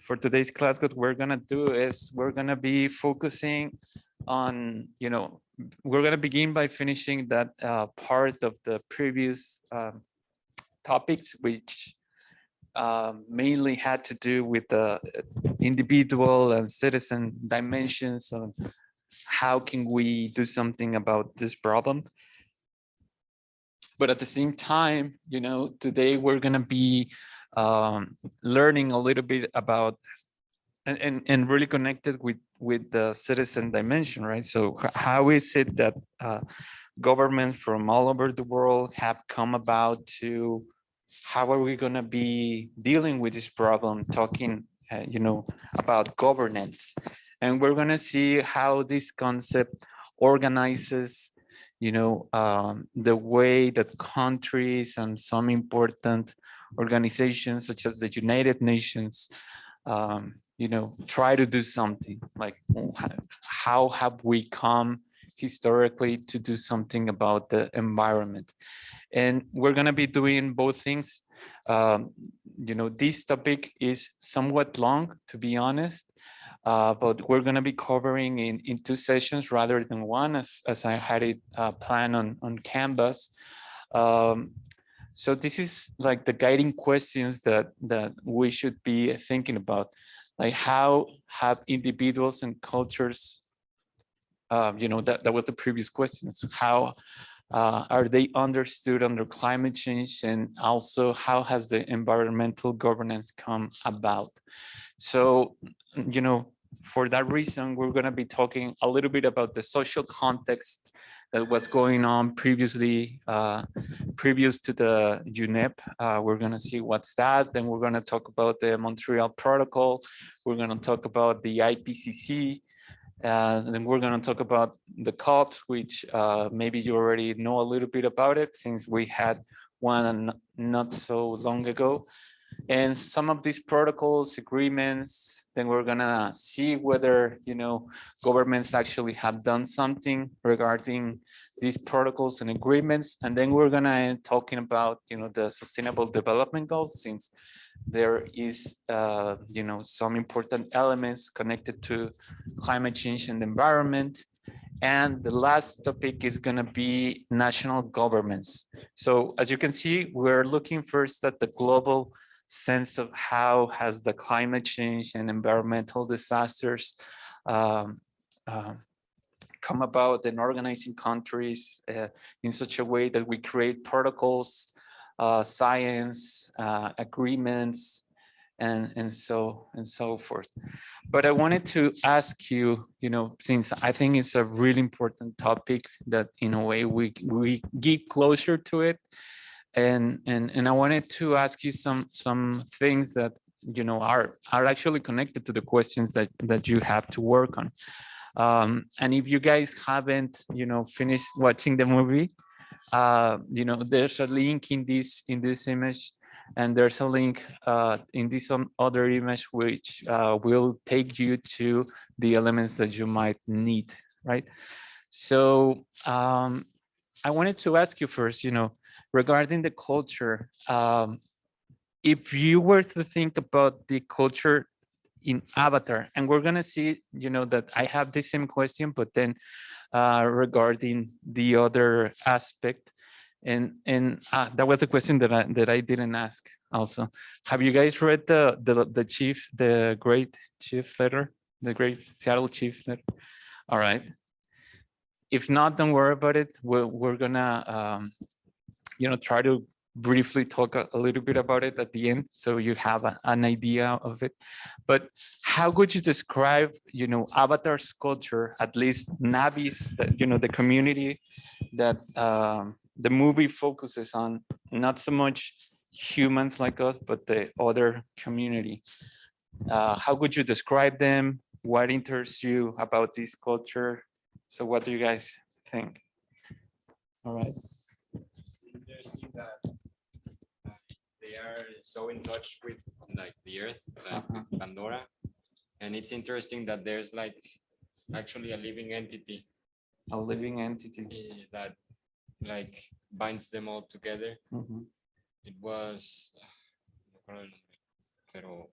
For today's class, what we're gonna do is we're gonna be focusing on, we're gonna begin by finishing that part of the previous topics, which mainly had to do with the individual and citizen dimensions of how can we do something about this problem. But at the same time, today we're going to be learning a little bit about and really connected with the citizen dimension, right? So how is it that governments from all over the world have come about to, how are we going to be dealing with this problem, talking, about governance? And we're going to see how this concept organizes, the way that countries and some important organizations such as the United Nations, try to do something like how have we come historically to do something about the environment. And we're going to be doing both things. This topic is somewhat long, to be honest, but we're going to be covering in two sessions rather than one, as I had it planned on Canvas. So this is like the guiding questions that we should be thinking about, like how have individuals and cultures, that was the previous questions, how are they understood under climate change, and also how has the environmental governance come about? So, for that reason, we're going to be talking a little bit about the social context that was going on previously, previous to the UNEP. We're going to see what's that. Then we're going to talk about the Montreal Protocol. We're going to talk about the IPCC. And then we're going to talk about the COP, which maybe you already know a little bit about it since we had one not so long ago. And some of these protocols, agreements, then we're going to see whether, governments actually have done something regarding these protocols and agreements. And then we're going to end talking about, the Sustainable Development Goals, since there is, some important elements connected to climate change and the environment. And the last topic is going to be national governments. So as you can see, we're looking first at the global sense of how has the climate change and environmental disasters come about in organizing countries in such a way that we create protocols, science, agreements, and so forth. But I wanted to ask you, since I think it's a really important topic that in a way we get closer to it, and I wanted to ask you some things that are actually connected to the questions that you have to work on. And if you guys haven't finished watching the movie, there's a link in this image, and there's a link in this other image which will take you to the elements that you might need, right? So I wanted to ask you first, regarding the culture, if you were to think about the culture in Avatar, and we're gonna see, that I have the same question, but then regarding the other aspect, and that was a question that I didn't ask. Also, have you guys read the Great Chief letter, the Great Seattle Chief letter? All right. If not, don't worry about it. We're gonna try to briefly talk a little bit about it at the end, so you have an idea of it. But how would you describe, Avatar's culture, at least Navi's, the community that the movie focuses on, not so much humans like us, but the other community. How would you describe them? What interests you about this culture? So what do you guys think? All right. It's interesting that they are so in touch with like the earth, like with Pandora, and it's interesting that there's like actually a living entity that like binds them all together. It was, pero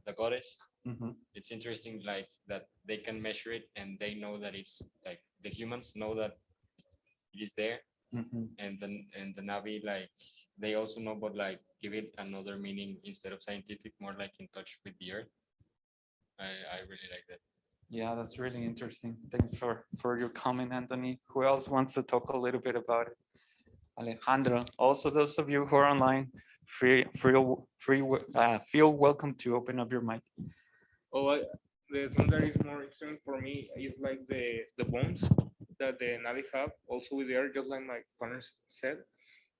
the goddess. Mhm. It's interesting like that they can measure it and they know that it's like the humans know that it is there, Mhm. and then and the Navi like they also know, but like give it another meaning instead of scientific, more like in touch with the earth. I really like that. Yeah, that's really interesting. Thanks for your comment, Anthony. Who else wants to talk a little bit about it? Alejandro. Also, those of you who are online, feel welcome to open up your mic. Oh, the thing that is more interesting for me is like the bones that the Navi have also with the air, just like my partners said,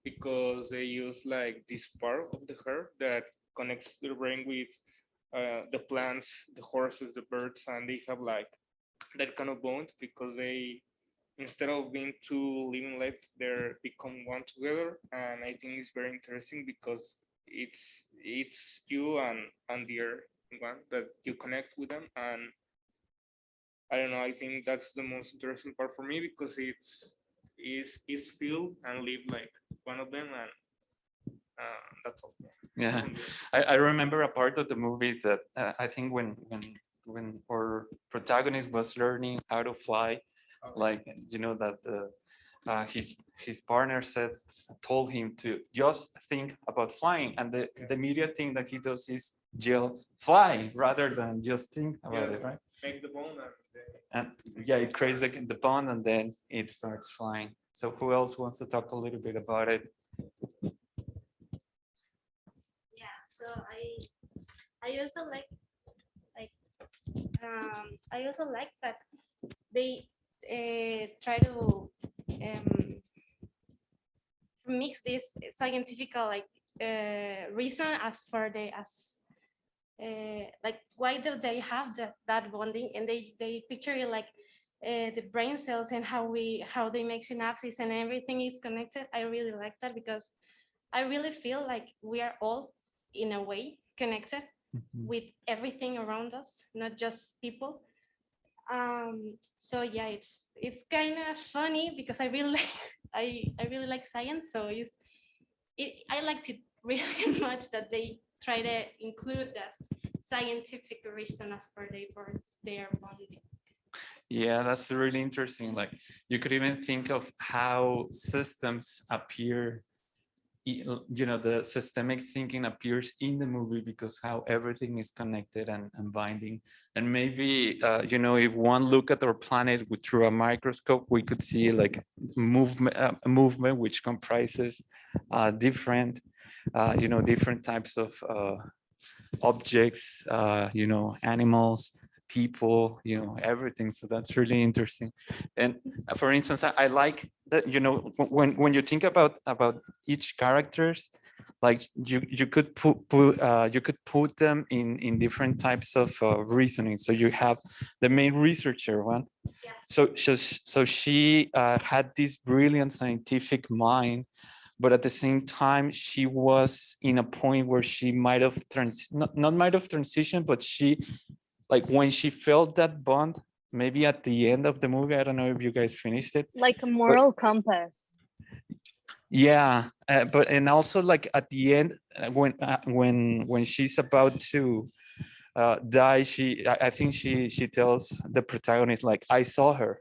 because they use like this part of the hair that connects the brain with the plants, the horses, the birds, and they have like that kind of bond because they instead of being two living life, they're become one together, and I think it's very interesting because it's you and the earth one that you connect with them, and I don't know, I think that's the most interesting part for me because it's feel and live like one of them, and that's all. Yeah, I remember a part of the movie that I think when our protagonist was learning how to fly, like that his partner told him to just think about flying, and the immediate thing that he does is yell fly rather than just think about it, right? Make the bone And yeah, it creates the bond and then it starts flying. So who else wants to talk a little bit about it? Yeah, so I also like I also like that they try to mix this scientific reason as for the as like why do they have that bonding, and they picture it like the brain cells and how they make synapses and everything is connected. I really like that because I really feel like we are all in a way connected with everything around us, not just people. So yeah, it's kind of funny because I really like, I really like science, so I liked it really much that they try to include that scientific reason as for their bonding. Yeah, that's really interesting. Like you could even think of how systems appear, the systemic thinking appears in the movie because how everything is connected and binding. And maybe, if one look at our planet through a microscope, we could see like a movement which comprises different, different types of objects, animals, people, everything. So that's really interesting. And for instance, I like that, when you think about each characters, like you could put them in different types of reasoning. So you have the main researcher one. Yeah. So she had this brilliant scientific mind, but at the same time she was in a point where she might have not might have transitioned, but she, like when she felt that bond, maybe at the end of the movie, I don't know if you guys finished it. Like a moral compass. Yeah, but and also like at the end, when she's about to die, I think she tells the protagonist like, I saw her,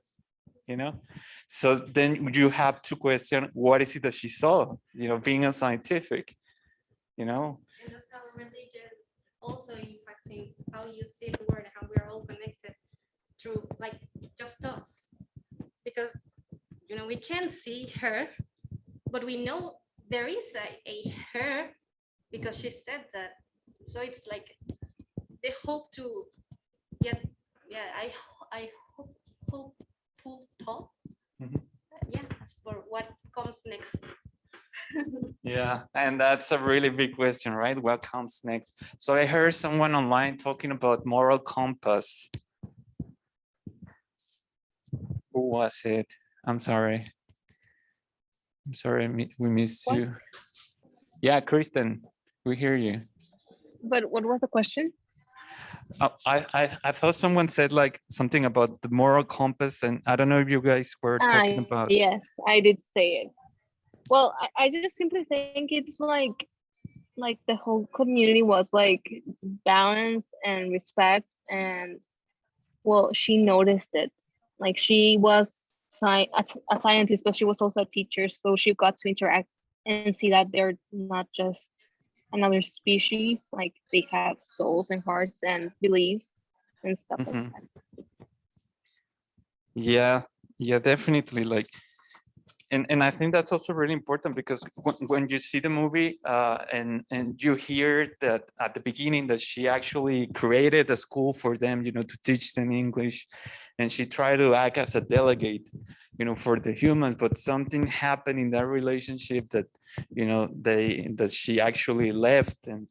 so then you have to question what is it that she saw, being a scientific, And that's how religion also impacts in how you see the world and how we are all connected through like just thoughts. Because we can't see her, but we know there is a her because she said that. So it's like they hope to get, yeah, I hope full thought. Mhm. Yeah, for what comes next. Yeah, and that's a really big question, right? What comes next? So I heard someone online talking about moral compass. Who was it? I'm sorry. We missed What? you. Yeah, Kristen, we hear you. But what was the question? I thought someone said like something about the moral compass, and I don't know if you guys were talking about. Yes, I did say it. Well, I just simply think it's like like the whole community was like balance and respect, and well, she noticed it. Like she was a scientist, but she was also a teacher, so she got to interact and see that they're not just another species. Like they have souls and hearts and beliefs and stuff like Mhm. that. Yeah, yeah, definitely. Like, and I think that's also really important because when you see the movie and you hear that at the beginning that she actually created a school for them, to teach them English, and she tried to act as a delegate, for the humans, but something happened in that relationship that, that she actually left, and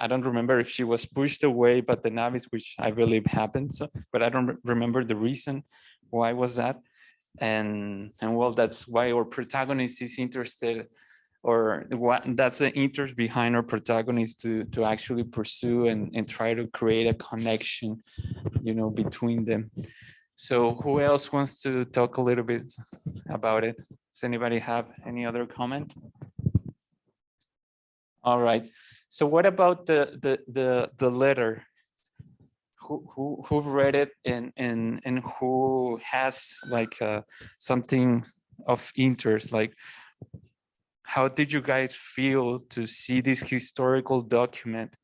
I don't remember if she was pushed away by the Navis, which I believe happened. So, but I don't remember the reason why was that, and well, that's why our protagonist is interested, or what that's the interest behind our protagonist to actually pursue and try to create a connection, between them. So who else wants to talk a little bit about it? Does anybody have any other comment? All right, so what about the letter? Who read it, and who has like something of interest? Like, how did you guys feel to see this historical document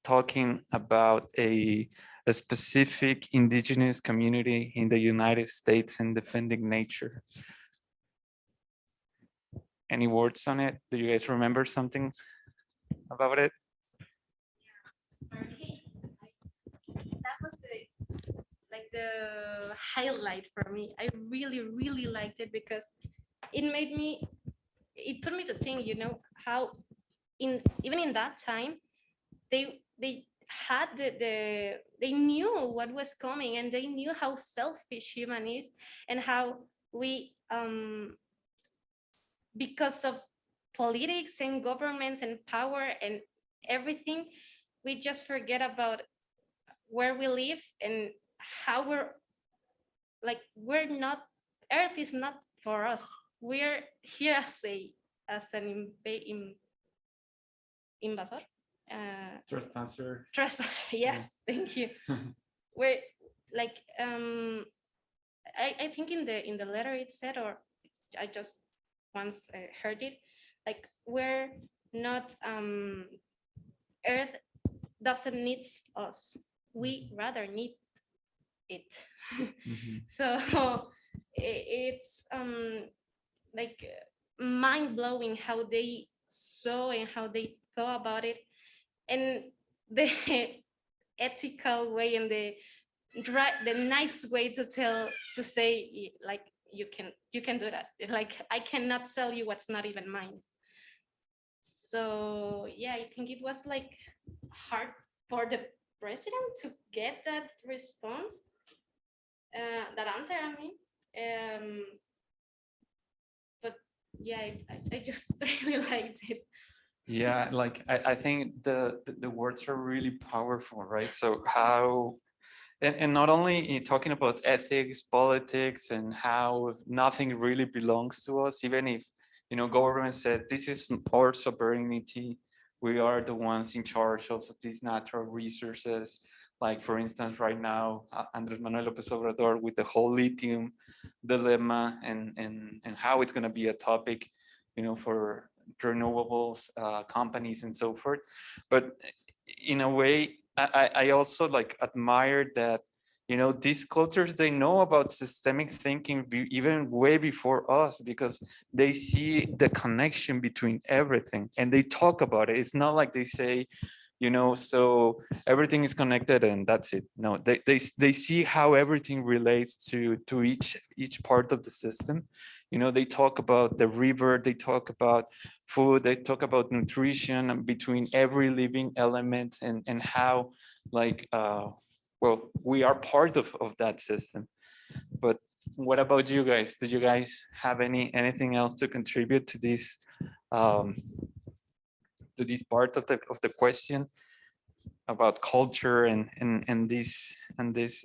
talking about a specific indigenous community in the United States and defending nature? Any words on it? Do you guys remember something about it? For me, that was the highlight for me. I really, really liked it because it put me to think, how even in that time, they had they knew what was coming, and they knew how selfish human is, and how we because of politics and governments and power and everything, we just forget about where we live and how we're not, earth is not for us. We're here as an invasor, Trespasser. trespasser. Yes, thank you. We're like I think in the letter it said, or I just once heard it, like we're not earth doesn't need us, we rather need it. So it's like mind-blowing how they saw and how they thought about it, and the ethical way and the nice way to say, like, you can do that, like I cannot sell you what's not even mine. So yeah, I think it was like hard for the president to get that response, that answer, I mean. But yeah, I just really liked it. Yeah, like I think the words are really powerful, right? So how, and not only in talking about ethics, politics, and how nothing really belongs to us, even if, government said this is our sovereignty, we are the ones in charge of these natural resources. Like, for instance, right now, Andres Manuel López Obrador with the whole lithium dilemma, and how it's going to be a topic, for renewables companies and so forth. But in a way, I also like admire that, these cultures, they know about systemic thinking even way before us, because they see the connection between everything and they talk about it. It's not like they say, so everything is connected and that's it. No, they see how everything relates to each part of the system. They talk about the river, they talk about food, they talk about nutrition and between every living element, and how, like, well, we are part of that system. But what about you guys? Do you guys have anything else to contribute um, to this part of the question about culture and this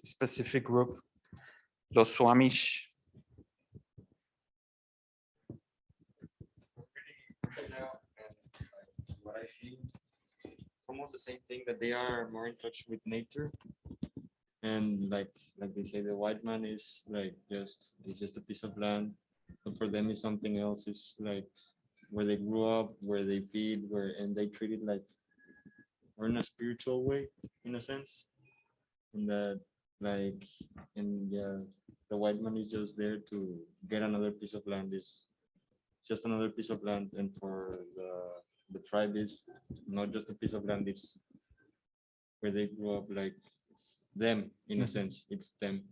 specific group, los Swamish? Right now, and what I see it's almost the same thing, that they are more in touch with nature. And like they say, the white man is like it's just a piece of land, but for them it's something else. It's like where they grew up, where they feed, and they treat it like, or in a spiritual way, in a sense. And that, like, and yeah, the white man is just there to get another piece of land. Is just another piece of land, and for the tribe is not just a piece of land. It's where they grew up. Like, it's them, in a sense. It's them.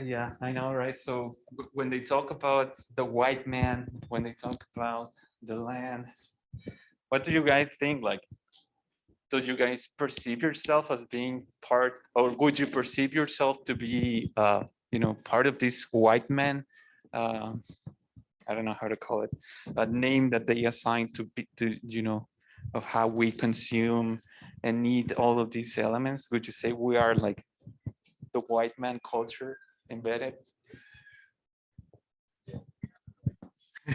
Yeah, I know, right? So when they talk about the white man, when they talk about the land, what do you guys think? Like, do you guys perceive yourself as being part, or would you perceive yourself to be, part of this white man? I don't know how to call it, a name that they assign to of how we consume and need all of these elements. Would you say we are like the white man culture embedded?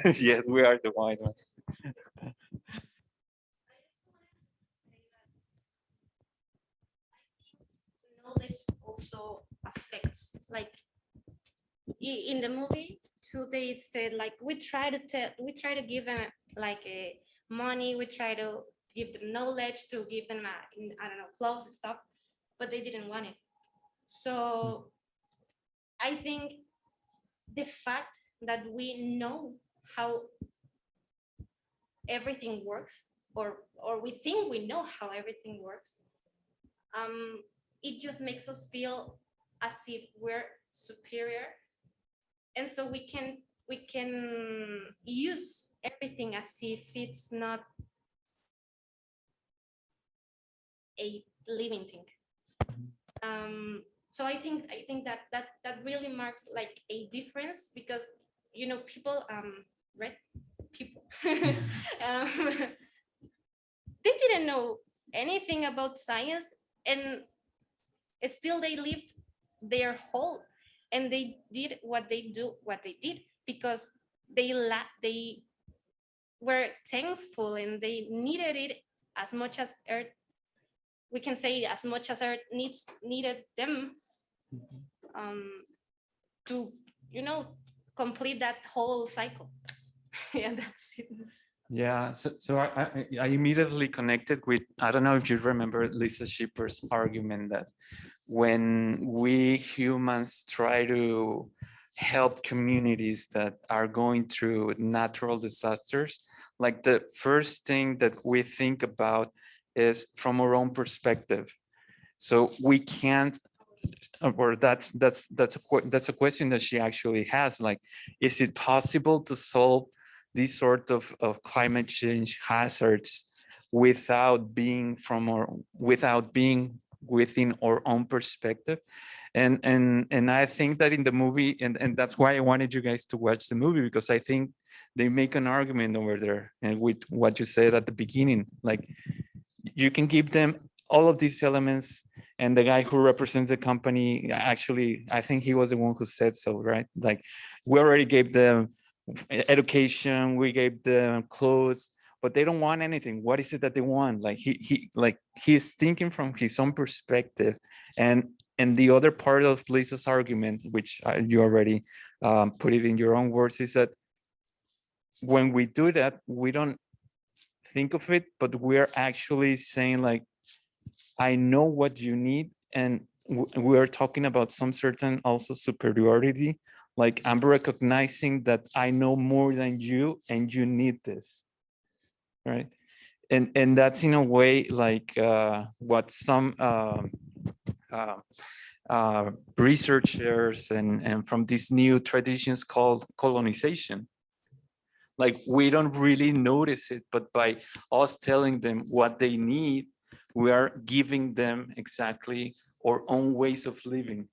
Yes, we are the white man. Knowledge also affects, like in the movie too, they said like we try to give them like a money, we try to give them knowledge, to give them I don't know, clothes and stuff, but they didn't want it. So I think the fact that we know how everything works, or we think we know how everything works, it just makes us feel as if we're superior, and so we can use everything as if it's not a living thing. So I think that really marks like a difference, because people, red people, they didn't know anything about science, and still they lived their whole, and they did what they did because they were thankful, and they needed it as much as Earth, we can say, as much as Earth needed them, to complete that whole cycle. Yeah, that's it. Yeah, so I immediately connected with, I don't know if you remember Lisa Schipper's argument that when we humans try to help communities that are going through natural disasters, like the first thing that we think about is from our own perspective. So we can't, or that's a question that she actually has, like, is it possible to solve these sort of climate change hazards without being within our own perspective? And I think that in the movie, and that's why I wanted you guys to watch the movie, because I think they make an argument over there, and with what you said at the beginning, like, you can give them all of these elements, and the guy who represents the company, actually, I think he was the one who said so, right? Like, we already gave them education, we gave them clothes, but they don't want anything. What is it that they want? Like, he's thinking from his own perspective. And the other part of Lisa's argument, which you already put it in your own words, is that when we do that, we don't think of it, but we're actually saying, like, I know what you need, and we are talking about some certain also superiority. Like, I'm recognizing that I know more than you, and you need this, right? And that's in a way like what some researchers and from these new traditions called colonization. Like, we don't really notice it, but by us telling them what they need, we are giving them exactly our own ways of living.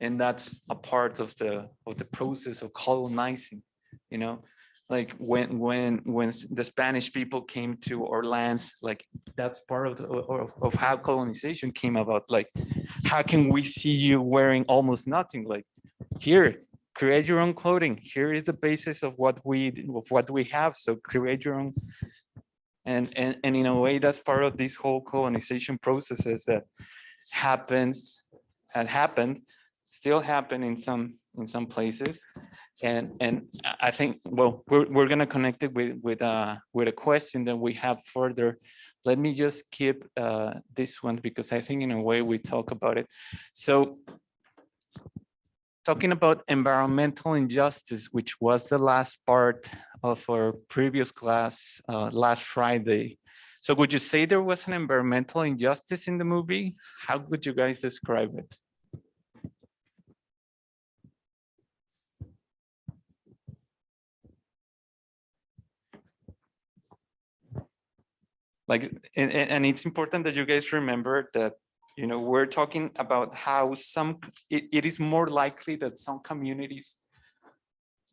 And that's a part of the process of colonizing, like when the Spanish people came to our lands, like, that's part of how colonization came about. Like, how can we see you wearing almost nothing? Like, here, create your own clothing. Here is the basis of what we have. So create your own. And in a way, that's part of this whole colonization processes that happened, still happen in some places. And I think, well, we're gonna connect it with a question that we have further. Let me just keep this one because I think in a way we talk about it. So talking about environmental injustice, which was the last part of our previous class last Friday. So would you say there was an environmental injustice in the movie? How would you guys describe it? Like, and it's important that you guys remember that, you know, we're talking about how it is more likely that some communities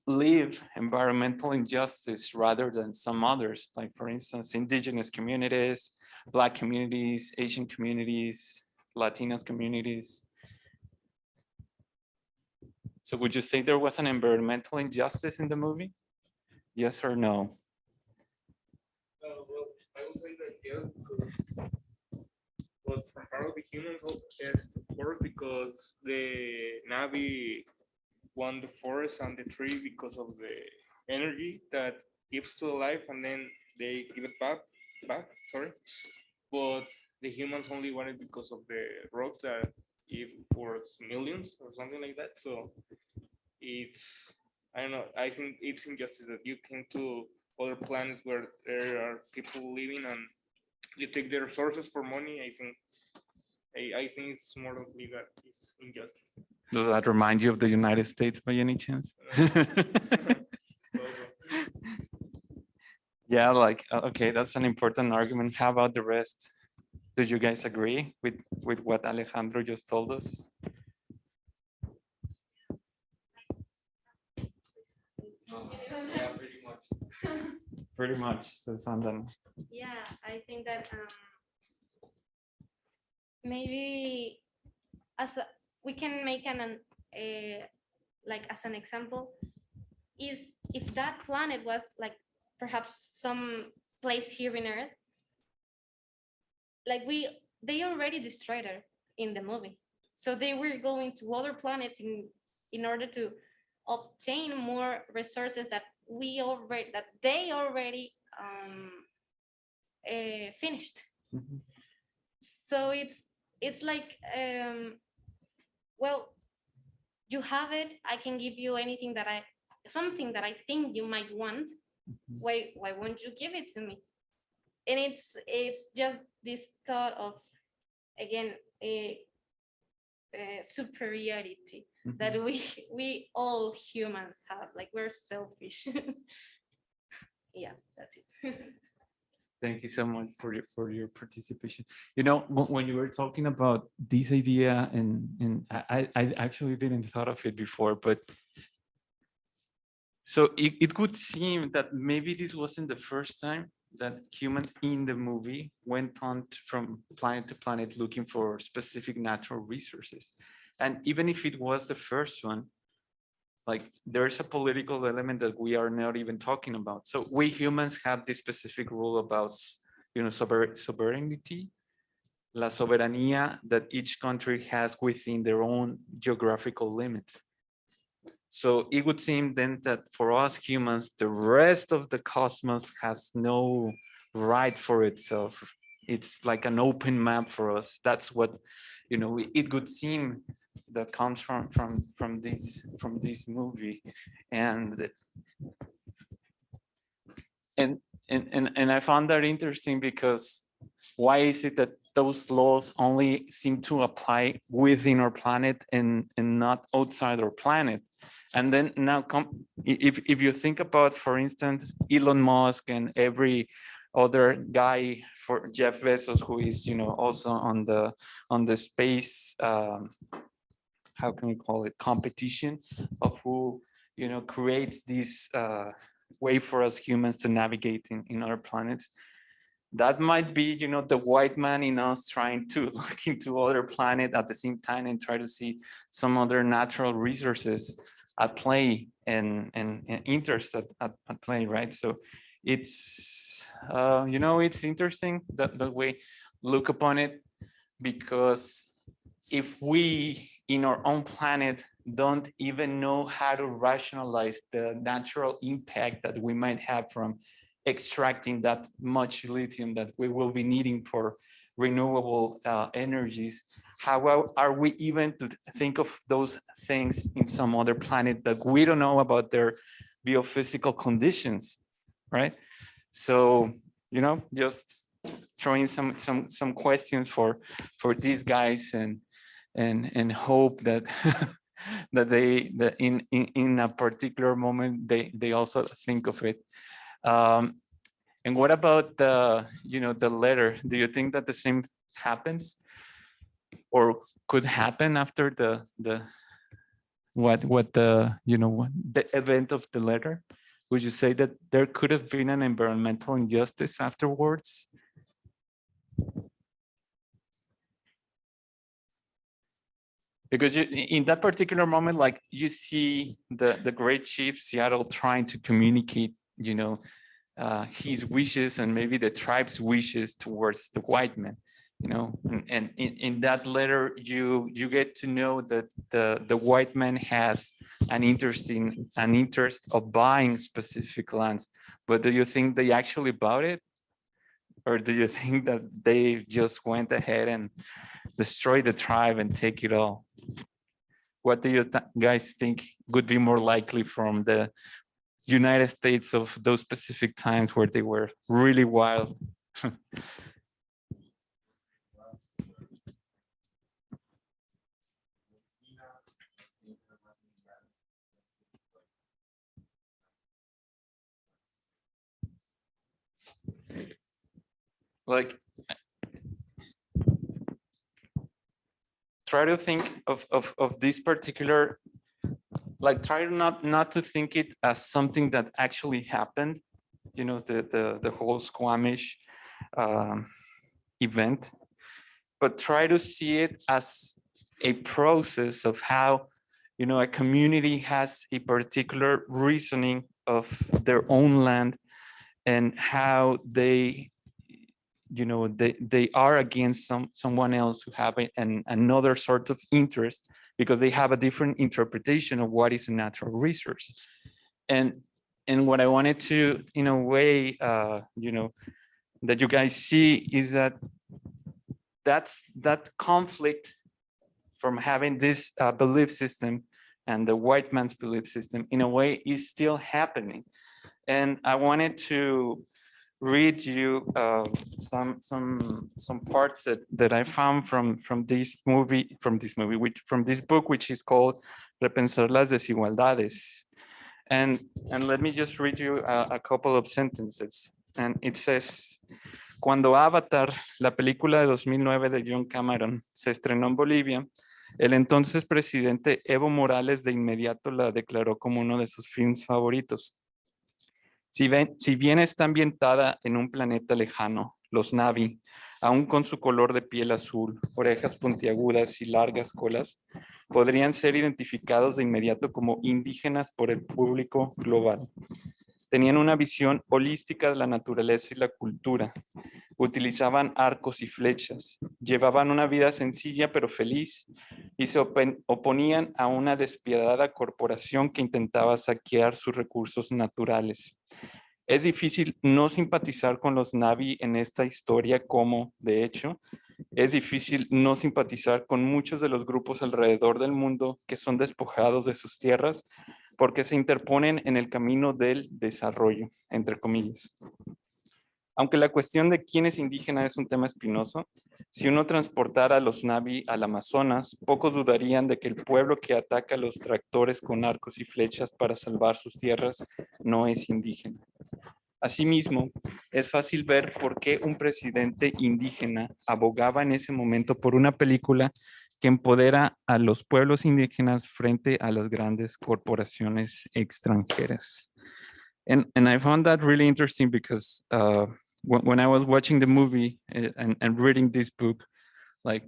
live environmental injustice rather than some others. Like, for instance, indigenous communities, Black communities, Asian communities, Latinos communities. So would you say there was an environmental injustice in the movie? Yes or no? Well, I would say that yes, because but from part of the humans yes, of course, because the Navi want the forest and the tree because of the energy that gives to the life, and then they give it back. Sorry, but the humans only want it because of the rocks that give for millions or something like that. So it's, I don't know. I think it's injustice that you came to other planets where there are people living and you take their resources for money. I think it's more likely that it's injustice. Does that remind you of the United States by any chance? Yeah, like, okay, that's an important argument. How about the rest? Do you guys agree with what Alejandro just told us? Yeah, pretty much. Pretty much, says Andan. Yeah, I think that maybe we can make like as an example is if that planet was like perhaps some place here in Earth, like they already destroyed Earth in the movie, so they were going to other planets in order to obtain more resources that they already finished. Mhm. So it's like well, you have it, I can give you anything something that I think you might want. Why won't you give it to me? And it's just this thought of, again, a superiority that we all humans have, like we're selfish. Yeah, that's it. Thank you so much for your participation. You know, when you were talking about this idea, and I actually didn't thought of it before, but so it could seem that maybe this wasn't the first time that humans in the movie went on from planet to planet looking for specific natural resources. And even if it was the first one, like there's a political element that we are not even talking about. So we humans have this specific rule about, you know, sovereignty, la soberanía that each country has within their own geographical limits. So it would seem then that for us humans, the rest of the cosmos has no right for itself. It's like an open map for us. That's what, you know, it would seem that comes from this movie. And I found that interesting because why is it that those laws only seem to apply within our planet and not outside our planet? And then now if you think about, for instance, Elon Musk and every other guy, for Jeff Bezos, who is, you know, also on the space, how can we call it, competition of who, you know, creates this way for us humans to navigate in other planets. that might be, you know, the white man in us trying to look into other planet at the same time and try to see some other natural resources at play and interest at play, right? So it's, you know, it's interesting that the way look upon it, because if we in our own planet don't even know how to rationalize the natural impact that we might have from extracting that much lithium that we will be needing for renewable energies, how are we even to think of those things in some other planet that we don't know about their biophysical conditions, right? So, you know, just throwing some questions for these guys and hope that that in a particular moment they also think of it. And what about the, you know, the letter? Do you think that the same happens or could happen after the what the, you know, the event of the letter? Would you say that there could have been an environmental injustice afterwards? Because you, in that particular moment, like you see the great chief Seattle trying to communicate, you know, his wishes and maybe the tribe's wishes towards the white man, you know, and in that letter, you get to know that the white man has an interest of buying specific lands. But do you think they actually bought it? Or do you think that they just went ahead and destroyed the tribe and take it all? What do you guys think would be more likely from the United States of those specific times where they were really wild? Like, try to think of this particular, like try to not to think it as something that actually happened, you know, the whole Squamish event, but try to see it as a process of how, you know, a community has a particular reasoning of their own land and how they, you know, they are against someone else who have another sort of interest because they have a different interpretation of what is a natural resource. And what I wanted to, in a way, you know, that you guys see is that that conflict from having this belief system and the white man's belief system, in a way, is still happening. And I wanted to read you some parts that I found from this book, which is called Repensar las Desigualdades. And let me just read you a couple of sentences. And it says, cuando Avatar, la película de 2009 de John Cameron, se estrenó en Bolivia, el entonces presidente Evo Morales de inmediato la declaró como uno de sus films favoritos. Si bien está ambientada en un planeta lejano, los Na'vi, aún con su color de piel azul, orejas puntiagudas y largas colas, podrían ser identificados de inmediato como indígenas por el público global. Tenían una visión holística de la naturaleza y la cultura. Utilizaban arcos y flechas. Llevaban una vida sencilla pero feliz y se oponían a una despiadada corporación que intentaba saquear sus recursos naturales. Es difícil no simpatizar con los Na'vi en esta historia como, de hecho, es difícil no simpatizar con muchos de los grupos alrededor del mundo que son despojados de sus tierras porque se interponen en el camino del desarrollo, entre comillas. Aunque la cuestión de quién es indígena es un tema espinoso, si uno transportara a los Na'vi al Amazonas, pocos dudarían de que el pueblo que ataca a los tractores con arcos y flechas para salvar sus tierras no es indígena. Asimismo, es fácil ver por qué un presidente indígena abogaba en ese momento por una película que empodera a los pueblos indígenas frente a las grandes corporaciones extranjeras. And I found that really interesting because when I was watching the movie and reading this book, like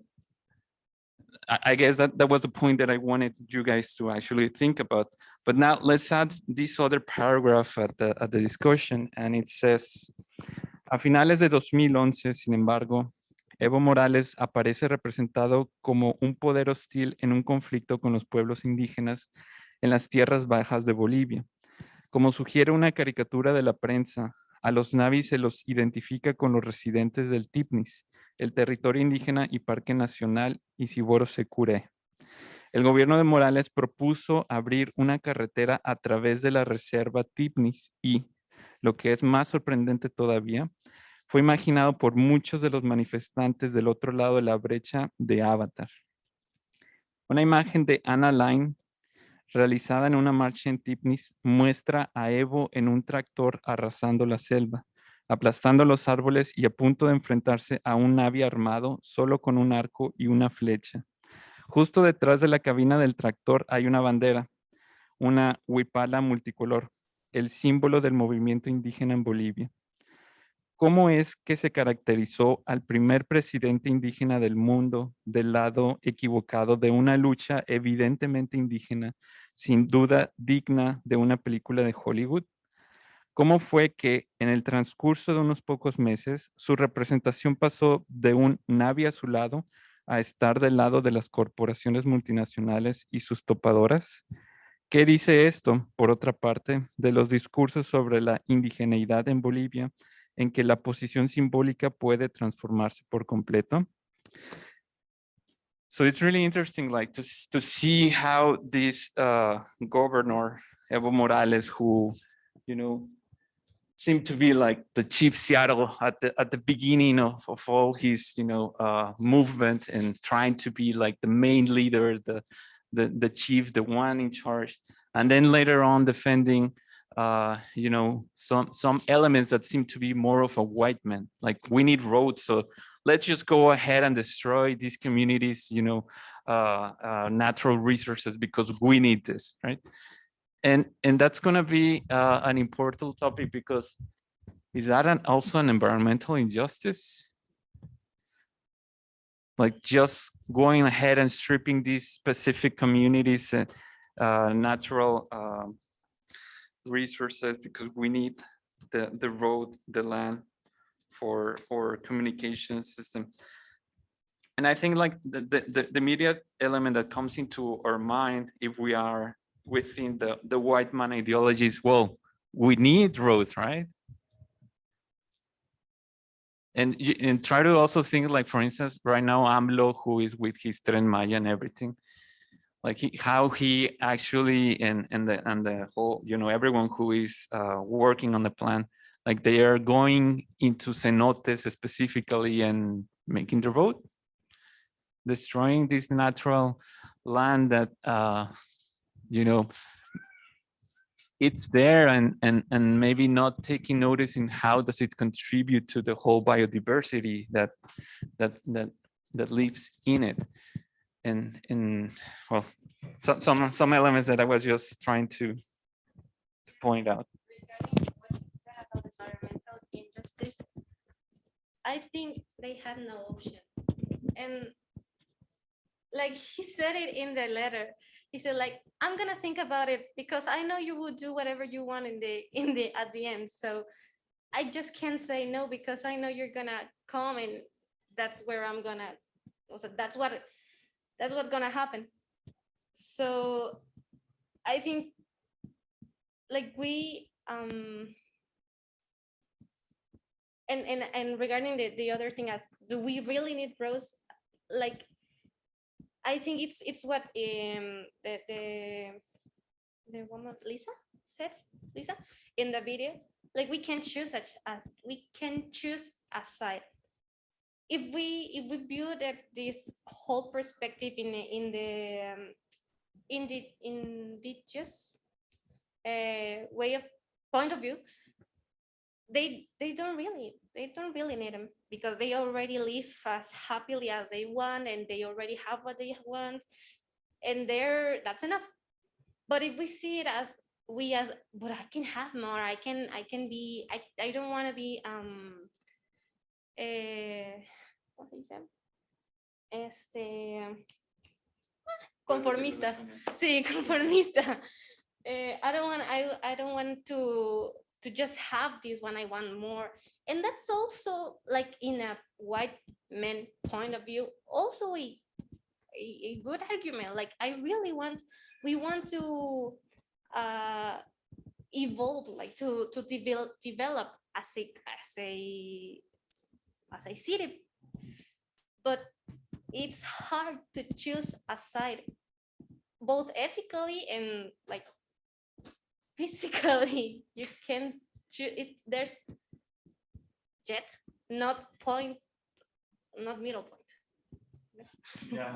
I guess that was the point that I wanted you guys to actually think about. But now let's add this other paragraph at the discussion, and it says, a finales de 2011, sin embargo, Evo Morales aparece representado como un poder hostil en un conflicto con los pueblos indígenas en las tierras bajas de Bolivia. Como sugiere una caricatura de la prensa, a los Navi se los identifica con los residentes del Tipnis, el territorio indígena y Parque Nacional Isiboro Secure. El gobierno de Morales propuso abrir una carretera a través de la reserva Tipnis y, lo que es más sorprendente todavía, fue imaginado por muchos de los manifestantes del otro lado de la brecha de Avatar. Una imagen de Anna Line realizada en una marcha en Tipnis muestra a Evo en un tractor arrasando la selva, aplastando los árboles y a punto de enfrentarse a un Navi armado solo con un arco y una flecha. Justo detrás de la cabina del tractor hay una bandera, una huipala multicolor, el símbolo del movimiento indígena en Bolivia. ¿Cómo es que se caracterizó al primer presidente indígena del mundo del lado equivocado de una lucha evidentemente indígena, sin duda digna de una película de Hollywood? ¿Cómo fue que en el transcurso de unos pocos meses su representación pasó de un Navi a su lado a estar del lado de las corporaciones multinacionales y sus topadoras? ¿Qué dice esto, por otra parte, de los discursos sobre la indigeneidad en Bolivia, en que la posición simbólica puede transformarse por completo? So it's really interesting, like to see how this governor Evo Morales, who, you know, seemed to be like the chief Seattle at the beginning of all his, you know, movement and trying to be like the main leader, the chief, the one in charge, and then later on defending, you know, some elements that seem to be more of a white man, like we need roads, so let's just go ahead and destroy these communities, you know, natural resources because we need this, right? And that's going to be an important topic, because is that also an environmental injustice? Like just going ahead and stripping these specific communities and natural resources because we need the road, the land for communication system. And I think like the immediate element that comes into our mind if we are within the white man ideologies, well, we need roads, right? And try to also think like, for instance, right now, AMLO, who is with his Tren Maya and everything, like how he actually, and the whole, you know, everyone who is working on the plan, like they are going into cenotes specifically and making the road, destroying this natural land that, you know, it's there, and maybe not taking notice in how does it contribute to the whole biodiversity that lives in it. And well, some elements that I was just trying to point out. Regarding what you said about environmental injustice, I think they had no option. And like he said it in the letter, he said like, I'm gonna think about it because I know you will do whatever you want in the at the end. So I just can't say no because I know you're gonna come and that's where I'm gonna, also that's what's gonna happen. So I think like we and regarding the other thing, as do we really need roads? Like I think it's what the woman Lisa said, Lisa, in the video. Like we can choose a side. If we build this whole perspective in the indigenous way of point of view, they don't really need them because they already live as happily as they want and they already have what they want, and that's enough. But if we see it as but I can have more, I don't want to be ¿cómo se dice? Conformista. Sí, conformista. I don't want to just have this one. I want more. And that's also like in a white man point of view, also a good argument. Like we want to evolve, like to develop as a city, but it's hard to choose a side, both ethically and like physically. You can choose. There's jet, not point, not middle point. Yeah,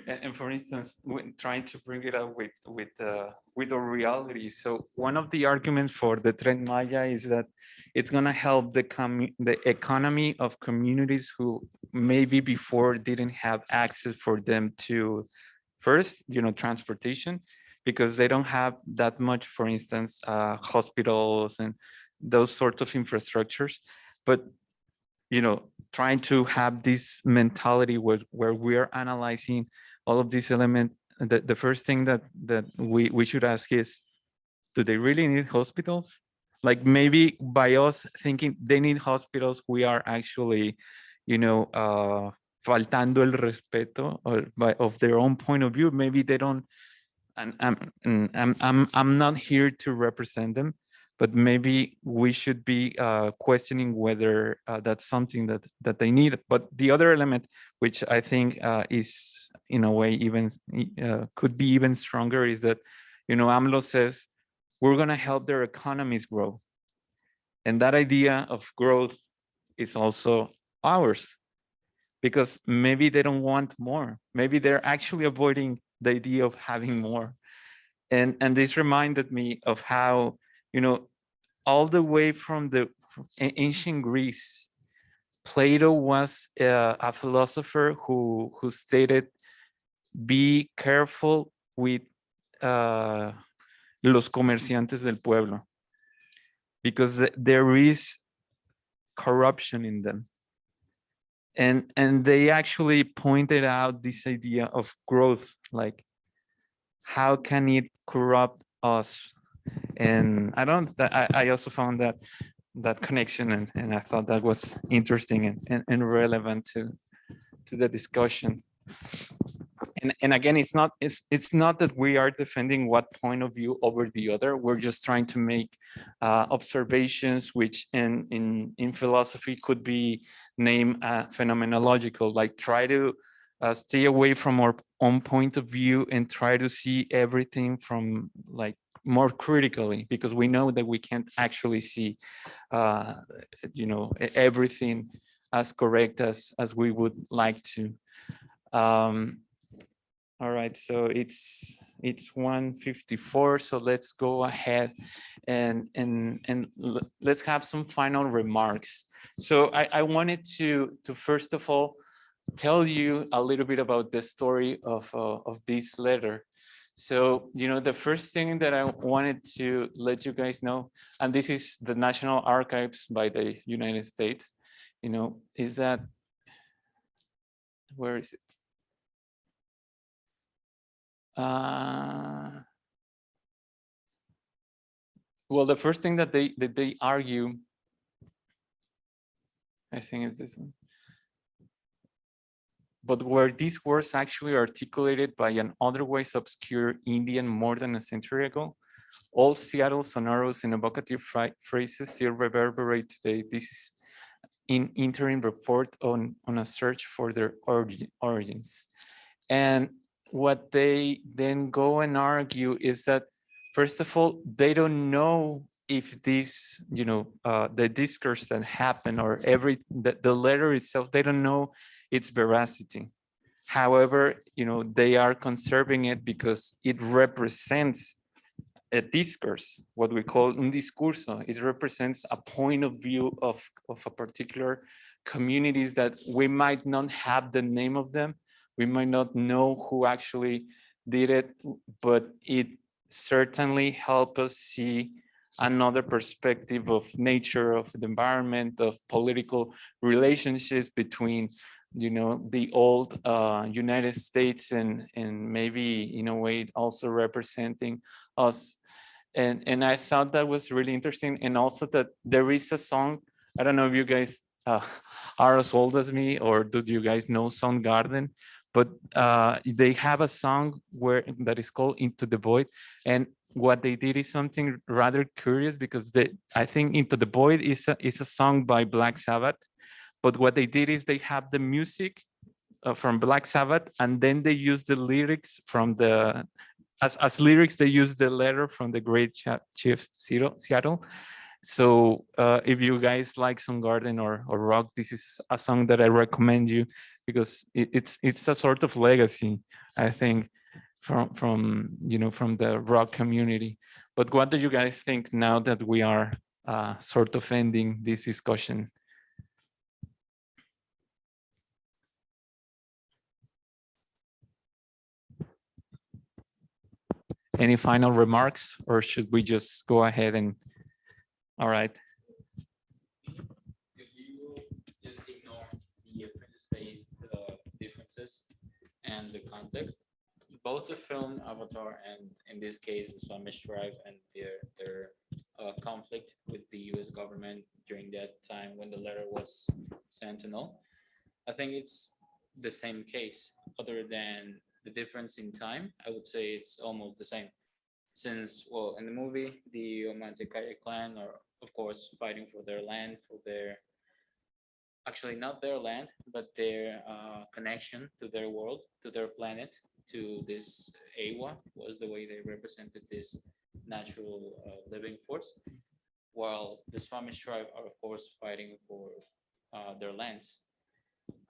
and for instance, when trying to bring it up with the reality. So one of the arguments for the Tren Maya is that it's gonna help the economy of communities who maybe before didn't have access for them to first, transportation, because they don't have that much, for instance, hospitals and those sorts of infrastructures. But trying to have this mentality where we are analyzing all of these elements, the first thing that we should ask is, do they really need hospitals? Like maybe by us thinking they need hospitals, we are actually, faltando el respeto of their own point of view. Maybe they don't, and I'm not here to represent them, but maybe we should be questioning whether that's something that they need. But the other element, which I think is in a way even could be even stronger, is that AMLO says we're going to help their economies grow, and that idea of growth is also ours, because maybe they don't want more. Maybe they're actually avoiding the idea of having more. And this reminded me of how all the way from the ancient Greece, Plato was a philosopher who stated, be careful with los comerciantes del pueblo, because there is corruption in them. And they actually pointed out this idea of growth, like how can it corrupt us? And I also found that connection, and I thought that was interesting and relevant to the discussion. And again, it's not that we are defending what point of view over the other. We're just trying to make observations, which in philosophy could be named phenomenological, like try to stay away from our own point of view and try to see everything from like more critically, because we know that we can't actually see everything as correct as we would like to. All right, so it's 1:54, so let's go ahead and let's have some final remarks. So I wanted to first of all tell you a little bit about the story of this letter. So, the first thing that I wanted to let you guys know, and this is the National Archives by the United States, is that, where is it? Well, the first thing that they argue, I think it's this one. But where these words actually articulated by an otherwise obscure Indian more than a century ago, all Seattle sonorous and evocative phrases still reverberate today. This is an interim report on a search for their origins. And what they then go and argue is that, first of all, they don't know if this, the discourse that happened or the letter itself, they don't know its veracity. However, they are conserving it because it represents a discourse, what we call un discurso. It represents a point of view of a particular communities that we might not have the name of them. We might not know who actually did it, but it certainly helps us see another perspective of nature, of the environment, of political relationships between, the old United States and maybe in a way also representing us. And I thought that was really interesting. And also that there is a song, I don't know if you guys are as old as me, or do you guys know Soundgarden? But they have a song that is called Into the Void. And what they did is something rather curious, because I think Into the Void is a song by Black Sabbath. But what they did is they have the music from Black Sabbath, and then they use the lyrics from as lyrics, they use the letter from the Great Chief Seattle. So if you guys like Soundgarden or rock, this is a song that I recommend you, because it's a sort of legacy, I think, from the rock community. But what do you guys think now that we are sort of ending this discussion? Any final remarks, or should we just go ahead and, all right? If you just ignore the apprentice-based differences and the context, both the film Avatar and in this case the Swamish tribe and their conflict with the U.S. government during that time when the letter was Sentinel, I think it's the same case. Other than the difference in time, I would say it's almost the same. Since, well, in the movie, the Omatecaya clan are, of course, fighting for their land, for their, actually not their land, but their connection to their world, to their planet, to this Awa, was the way they represented this natural living force. While the Swamish tribe are, of course, fighting for their lands.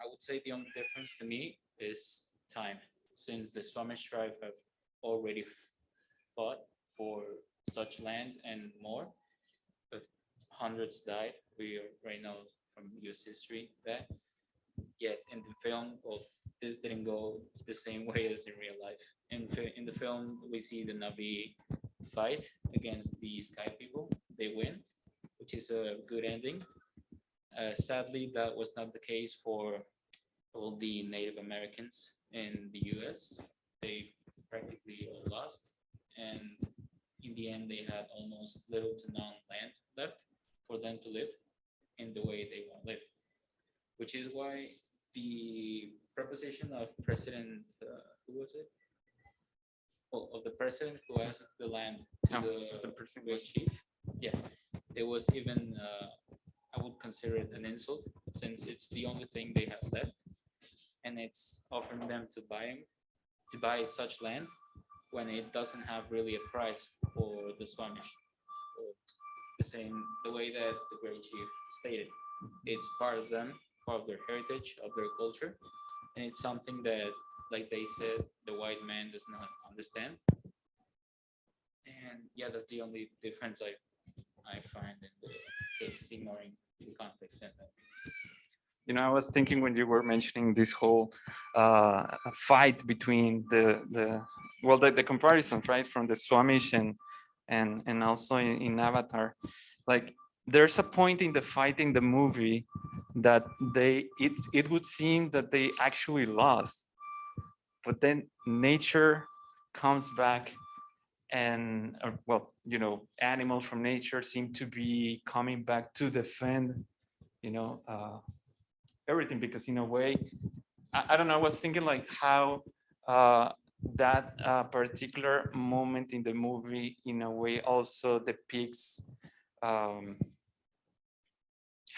I would say the only difference to me is time, since the Swamish tribe have already fought for such land and more, but hundreds died. We already know from US history that. Yet in the film, well, this didn't go the same way as in real life. In the film, we see the Navi fight against the Sky People. They win, which is a good ending. Sadly, that was not the case for all the Native Americans in the US. They practically all lost. And in the end, they had almost little to none land left for them to live in the way they want to live. Which is why the proposition of President, who was it? Well, of the president who asked the land to the great chief. Yeah, it was even, I would consider it an insult, since it's the only thing they have left. And it's offering them to buy such land when it doesn't have really a price for the Swamish. The way that the great chief stated, it's part of them, part of their heritage, of their culture, and it's something that, like they said, the white man does not understand. And yeah, that's the only difference I find in the case, ignoring the context and the I was thinking when you were mentioning this whole fight between the comparisons, right, from the Swamish and also in Avatar, like there's a point in the fight in the movie that it would seem that they actually lost, but then nature comes back and animals from nature seem to be coming back to defend everything, because in a way, I don't know, I was thinking like how that particular moment in the movie in a way also depicts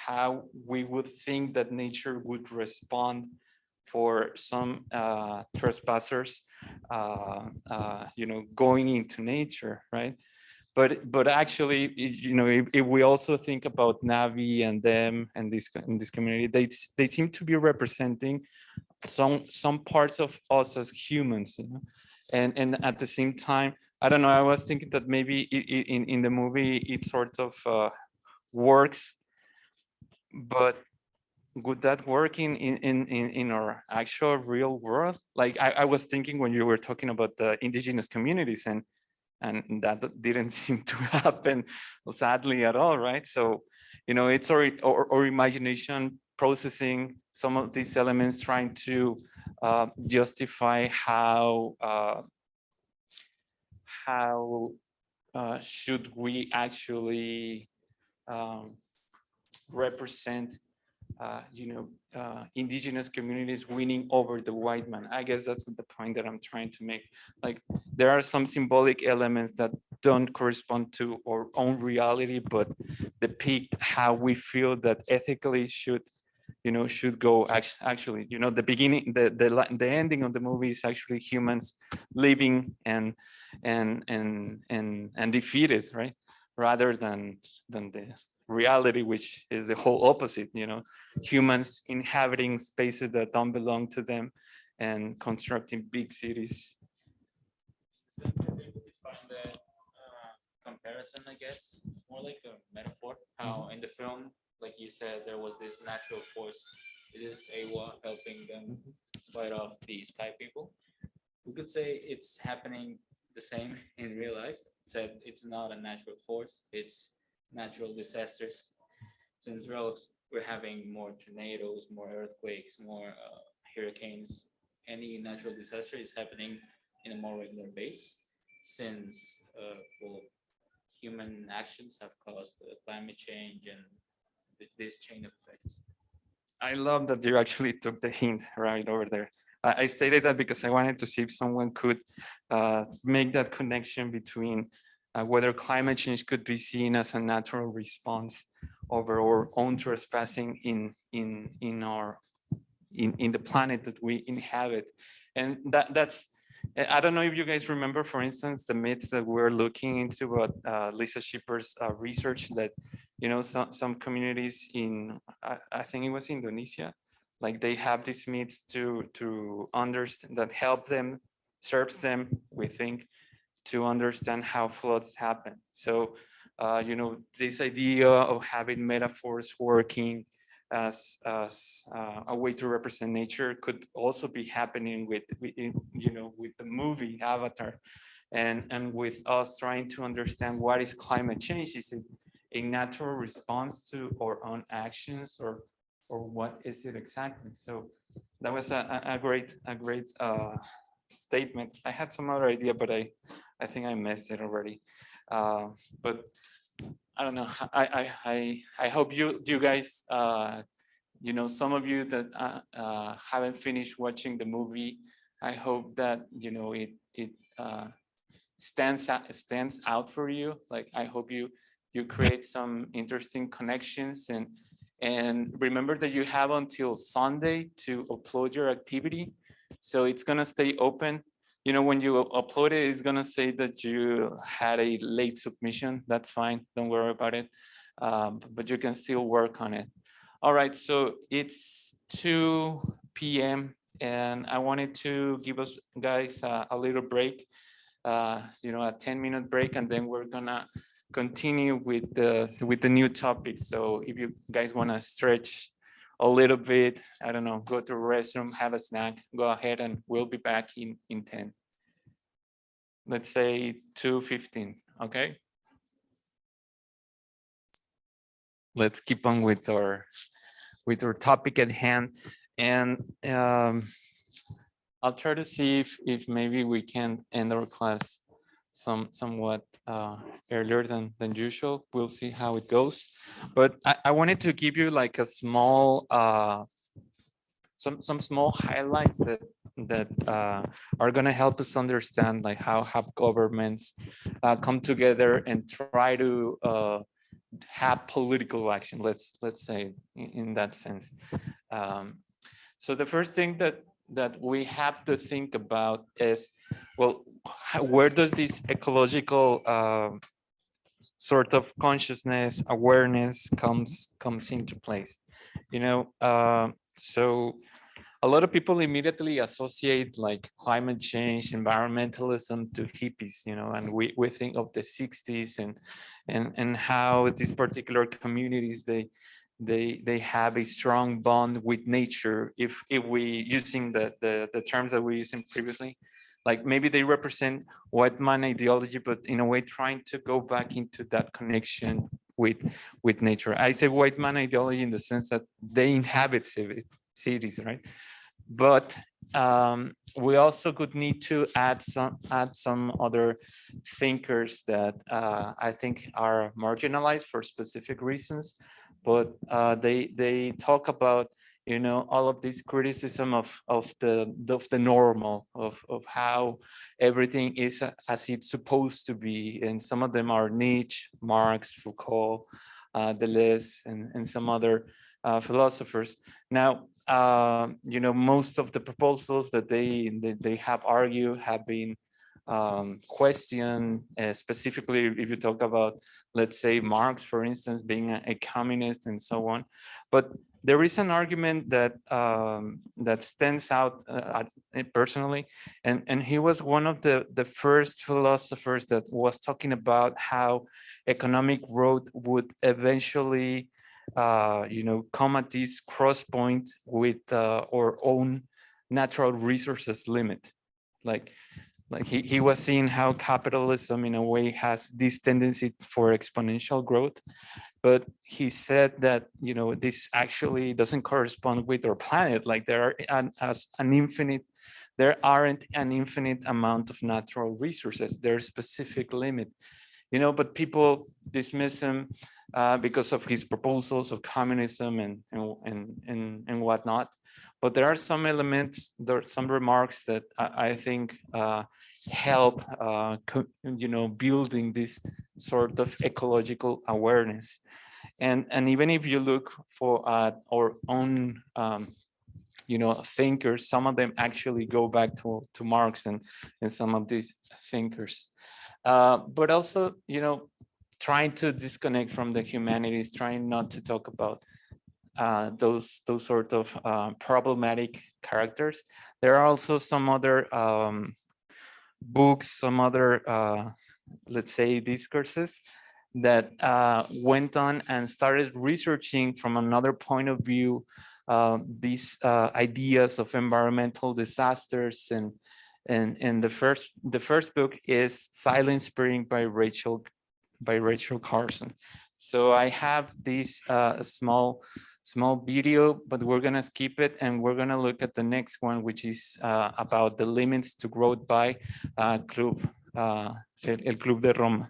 how we would think that nature would respond for some trespassers going into nature, right? But actually, if we also think about Navi and them and this community, they seem to be representing some parts of us as humans, and at the same time, I don't know, I was thinking that maybe in the movie it sort of works, but would that work in our actual real world? Like I was thinking when you were talking about the indigenous communities, and and that didn't seem to happen, sadly, at all, right? So, you know, it's our imagination processing some of these elements, trying to justify how should we actually represent indigenous communities winning over the white man. I guess that's the point that I'm trying to make. Like, there are some symbolic elements that don't correspond to our own reality, but depict how we feel that ethically should go. Actually, the beginning, the ending of the movie is actually humans living and defeated, right? Rather than the reality, which is the whole opposite, humans inhabiting spaces that don't belong to them and constructing big cities. Since I think we find that comparison, I guess, more like a metaphor. How in the film, like you said, there was this natural force. It is Awa helping them fight off the sky people. We could say it's happening the same in real life, except it's not a natural force, it's natural disasters. Since we're having more tornadoes, more earthquakes, more hurricanes, any natural disaster is happening in a more regular base, since well, human actions have caused climate change and this chain of effects. I love that you actually took the hint right over there. I stated that because I wanted to see if someone could make that connection between whether climate change could be seen as a natural response over our own trespassing in the planet that we inhabit. And that's, I don't know if you guys remember, for instance, the myths that we're looking into, but Lisa Schipper's research that, some communities in, I think it was Indonesia, like they have these myths to understand, that help them, serves them, we think, to understand how floods happen. So, this idea of having metaphors working as a way to represent nature could also be happening with the movie Avatar, and with us trying to understand what is climate change. Is it a natural response to our own actions, or what is it exactly? So that was a great statement. I had some other idea, but I think I missed it already. But I don't know. I hope you guys, some of you that haven't finished watching the movie, I hope that it stands out for you. Like, I hope you create some interesting connections, and remember that you have until Sunday to upload your activity. So it's gonna stay open. When you upload it, it's gonna say that you had a late submission. That's fine, don't worry about it. But you can still work on it. All right, so it's 2 p.m. and I wanted to give us guys a little break, a 10-minute break, and then we're gonna continue with the new topic. So if you guys wanna stretch a little bit, I don't know, go to the restroom, have a snack, go ahead, and we'll be back in 10. Let's say 2:15, okay? Let's keep on with our topic at hand. And I'll try to see if maybe we can end our class somewhat earlier than usual. We'll see how it goes. But I wanted to give you like a small some small highlights that are going to help us understand like how have governments come together and try to have political action. Let's say in that sense. So the first thing that we have to think about is, well, where does this ecological sort of consciousness, awareness comes into place? So a lot of people immediately associate like climate change, environmentalism to hippies, and we think of the 60s and how these particular communities, they have a strong bond with nature. If we using the terms that we used previously, like maybe they represent white man ideology, but in a way trying to go back into that connection with nature. I say white man ideology in the sense that they inhabit cities, right? But we also could need to add some other thinkers that I think are marginalized for specific reasons, but they talk about, you know, all of this criticism of the normal, of how everything is as it's supposed to be, and some of them are Nietzsche, Marx, Foucault, Deleuze, and some other philosophers. Now, you know, most of the proposals that they have argued have been questioned, specifically if you talk about, let's say, Marx, for instance, being a communist and so on. But there is an argument that that stands out personally, and he was one of the first philosophers that was talking about how economic growth would eventually you know, come at this cross point with our own natural resources limit. Like he was seeing how capitalism in a way has this tendency for exponential growth, but he said that, you know, this actually doesn't correspond with our planet. Like there aren't an infinite amount of natural resources. There's a specific limit. You know, but people dismiss him because of his proposals of communism and whatnot. But there are some elements, there are some remarks that I think help, you know, building this sort of ecological awareness. And even if you look for our own, you know, thinkers, some of them actually go back to Marx and some of these thinkers. But also, you know, trying to disconnect from the humanities, trying not to talk about those sort of problematic characters. There are also some other books, some other, let's say, discourses that went on and started researching from another point of view these ideas of environmental disasters. And the first book is Silent Spring by Rachel Carson. So I have this small video, but we're gonna skip it and we're gonna look at the next one, which is about the limits to growth by El Club de Roma.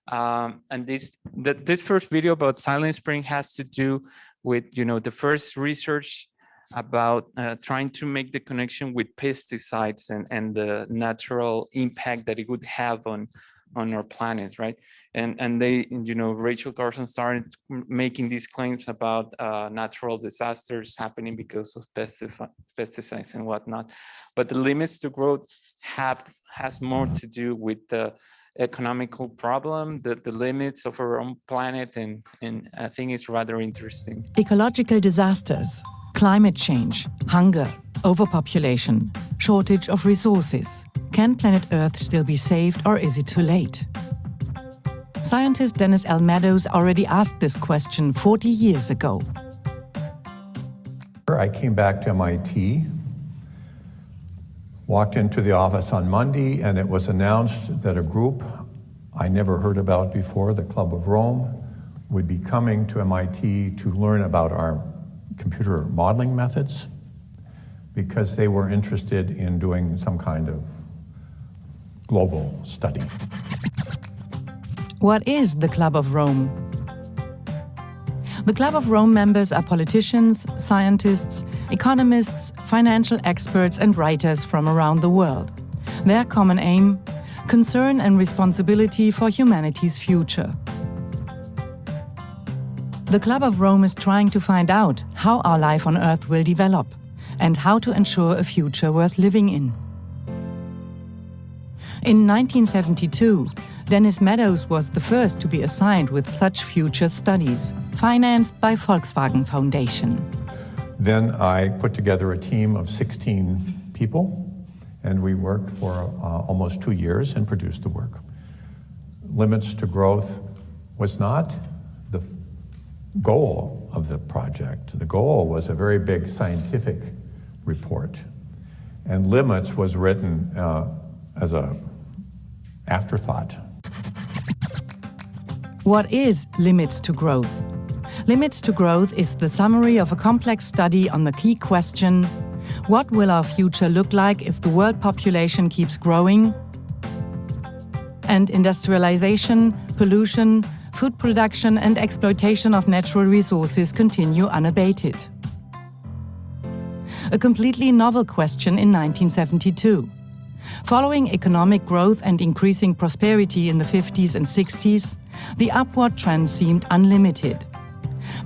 And this first video about Silent Spring has to do with, you know, the first research about trying to make the connection with pesticides and the natural impact that it would have on our planet, right? And they, you know, Rachel Carson started making these claims about natural disasters happening because of pesticides and whatnot. But the limits to growth has more to do with the economical problem, the limits of our own planet, and I think it's rather interesting. Ecological disasters, climate change, hunger, overpopulation, shortage of resources. Can planet Earth still be saved, or is it too late? Scientist Dennis L. Meadows already asked this question 40 years ago. I came back to MIT, walked into the office on Monday, and it was announced that a group I never heard about before, the Club of Rome, would be coming to MIT to learn about our computer modeling methods, because they were interested in doing some kind of global study. What is the Club of Rome? The Club of Rome members are politicians, scientists, economists, financial experts, and writers from around the world. Their common aim: concern and responsibility for humanity's future. The Club of Rome is trying to find out how our life on Earth will develop and how to ensure a future worth living in. In 1972, Dennis Meadows was the first to be assigned with such future studies, financed by Volkswagen Foundation. Then I put together a team of 16 people, and we worked for almost 2 years and produced the work. Limits to growth was not the goal of the project. The goal was a very big scientific report. And Limits was written as a afterthought. What is Limits to Growth? Limits to Growth is the summary of a complex study on the key question: what will our future look like if the world population keeps growing and industrialization, pollution, food production and exploitation of natural resources continue unabated? A completely novel question in 1972. Following economic growth and increasing prosperity in the 50s and 60s, the upward trend seemed unlimited.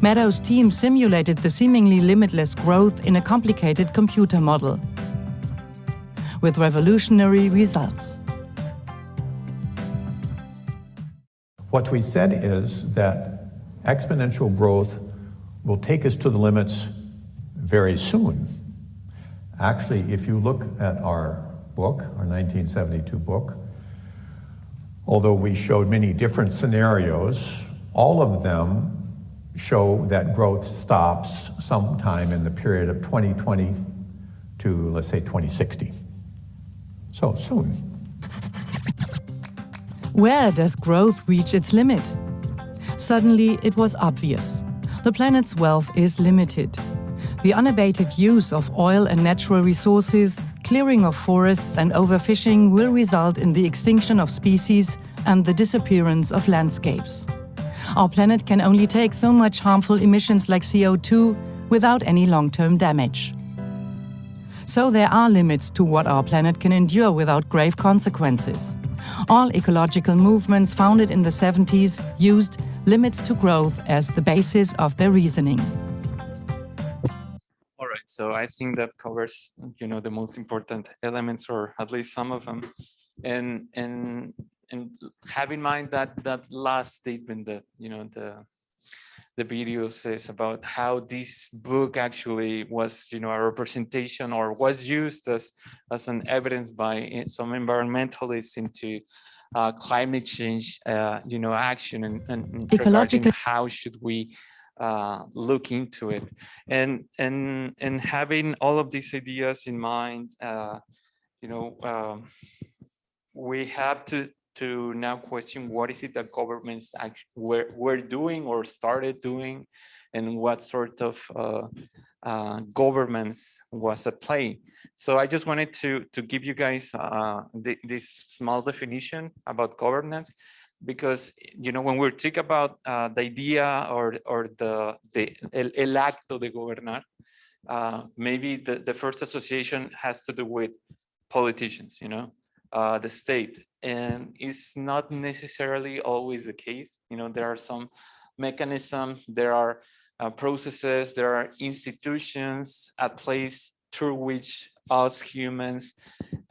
Meadows' team simulated the seemingly limitless growth in a complicated computer model, with revolutionary results. What we said is that exponential growth will take us to the limits very soon. Actually, if you look at our book, our 1972 book, although we showed many different scenarios, all of them show that growth stops sometime in the period of 2020 to, let's say, 2060. So soon. Where does growth reach its limit? Suddenly, it was obvious. The planet's wealth is limited. The unabated use of oil and natural resources, clearing of forests and overfishing will result in the extinction of species and the disappearance of landscapes. Our planet can only take so much harmful emissions like CO2 without any long-term damage. So there are limits to what our planet can endure without grave consequences. All ecological movements founded in the 70s used limits to growth as the basis of their reasoning. All right, so I think that covers, the most important elements, or at least some of them. And have in mind that last statement that, the video says about how this book actually was, a representation or was used as an evidence by some environmentalists into climate change, action and regarding how should we look into it, and having all of these ideas in mind, we have to now question what is it that governments were doing or started doing, and what sort of governments was at play. So I just wanted to give you guys this small definition about governance, because when we talk about the idea or el acto de gobernar, maybe the first association has to do with politicians, the state, and it's not necessarily always the case. There are some mechanisms, there are processes, there are institutions at place through which us humans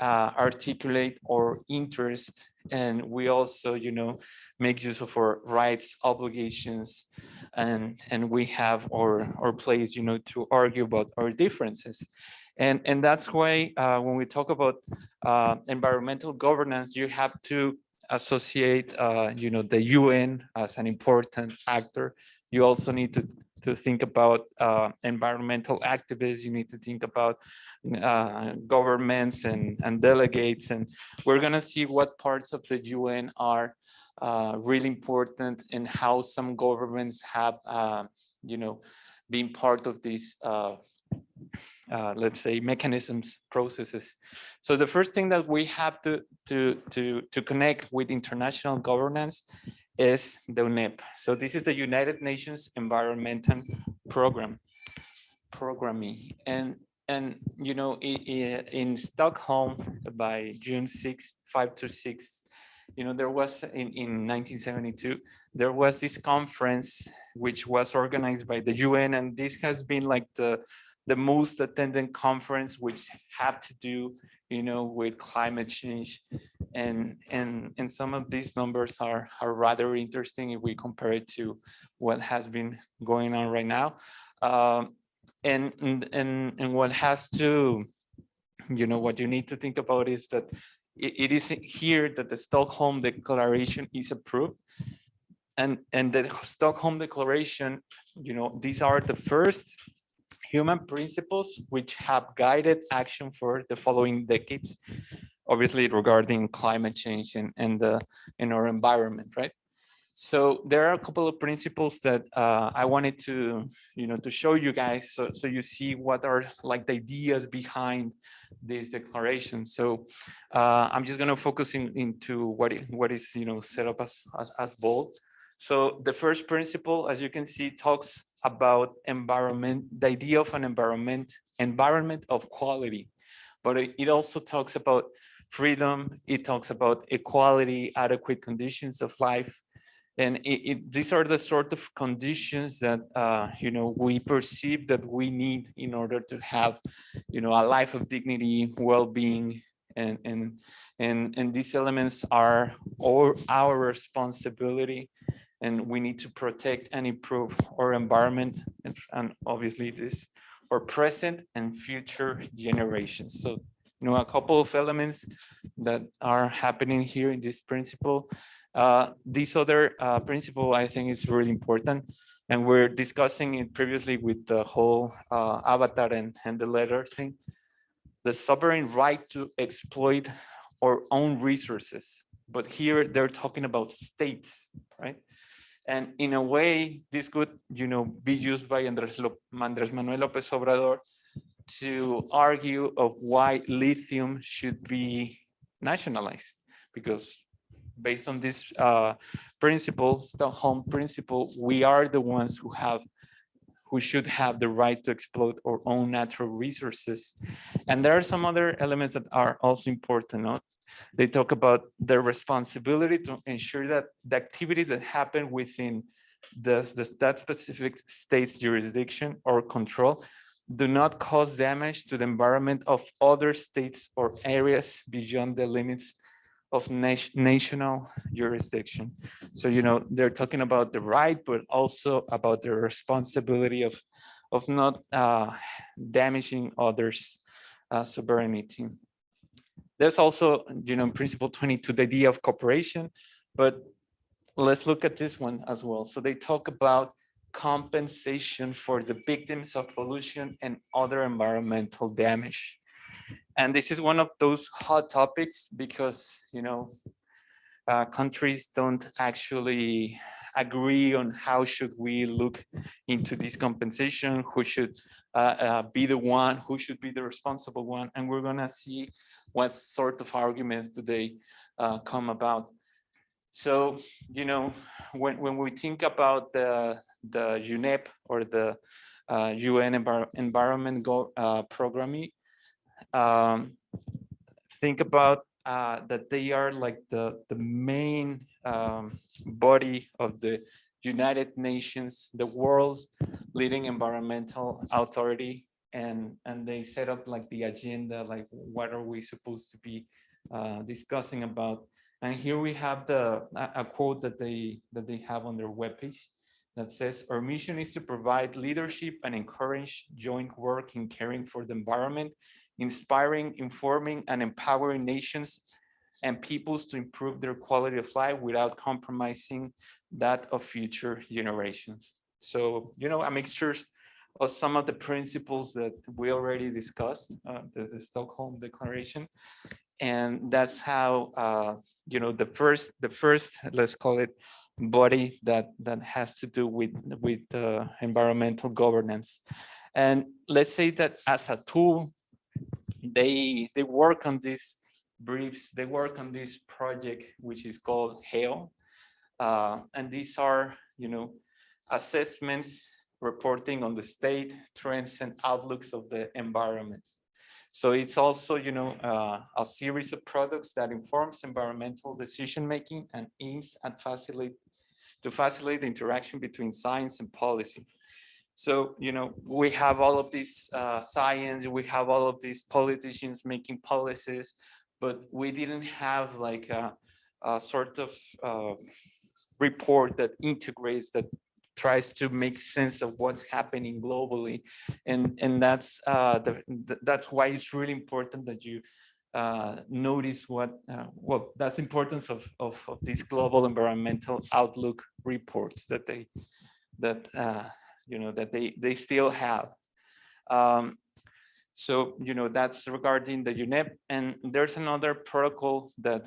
articulate our interest, and we also make use of our rights, obligations, and we have our place to argue about our differences. And that's why when we talk about environmental governance, you have to associate the UN as an important actor. You also need to think about environmental activists. You need to think about governments and delegates, and we're gonna see what parts of the UN are really important, and how some governments have been part of these let's say mechanisms, processes. So the first thing that we have to connect with international governance is the UNEP. So this is the United Nations Environmental Programming. And in Stockholm by June 6, 5 to 6, there was in 1972, there was this conference which was organized by the UN, and this has been like the most attended conference which have to do with climate change, and some of these numbers are rather interesting if we compare it to what has been going on right now, and what has to what you need to think about is that it is here that the Stockholm Declaration is approved, and the Stockholm Declaration, these are the first human principles which have guided action for the following decades. obviously regarding climate change and in our environment, right? So there are a couple of principles that I wanted to, to show you guys, so you see what are like the ideas behind this declaration. So I'm just going to focus into what is set up as bold. So the first principle, as you can see, talks about environment, the idea of an environment of quality, but it also talks about freedom. It talks about equality, adequate conditions of life. And these are the sort of conditions that we perceive that we need in order to have a life of dignity, well-being, and these elements are our responsibility, and we need to protect and improve our environment, and obviously this for present and future generations. So a couple of elements that are happening here in this principle. This other principle, I think, is really important, and we're discussing it previously with the whole avatar and the letter thing. The sovereign right to exploit our own resources, but here they're talking about states, right? And in a way, this could, be used by Andrés Manuel López Obrador to argue of why lithium should be nationalized, because based on this principle, Stockholm principle, we are the ones who should have the right to exploit our own natural resources. And there are some other elements that are also important. No? They talk about the responsibility to ensure that the activities that happen within that specific state's jurisdiction or control do not cause damage to the environment of other states or areas beyond the limits of national jurisdiction. So, they're talking about the right, but also about the responsibility of not damaging others' sovereignty. There's also, in Principle 22, the idea of cooperation, but let's look at this one as well. So they talk about compensation for the victims of pollution and other environmental damage. And this is one of those hot topics because, countries don't actually agree on how should we look into this compensation, who should be the one, who should be the responsible one. And we're gonna see what sort of arguments do they come about. So, when we think about the UNEP or the UN Environment Programme, think about that they are like the main body of the United Nations, the world's leading environmental authority, and they set up like the agenda, like what are we supposed to be discussing about. And here we have a quote that they have on their webpage that says, "Our mission is to provide leadership and encourage joint work in caring for the environment, inspiring, informing, and empowering nations and peoples to improve their quality of life without compromising that of future generations." So, a mixture of some of the principles that we already discussed, the Stockholm Declaration. And that's how, the first, let's call it, body that has to do with environmental governance. And let's say that as a tool, they work on these briefs, they work on this project, which is called HAIL. And these are, assessments reporting on the state, trends, and outlooks of the environment. So it's also, a series of products that informs environmental decision-making and aims at to facilitate the interaction between science and policy. So, we have all of this science, we have all of these politicians making policies, but we didn't have like a sort of report that integrates, that tries to make sense of what's happening globally. And that's why it's really important that you notice that's the importance of these global environmental outlook reports that they still have. So, that's regarding the UNEP, and there's another protocol that,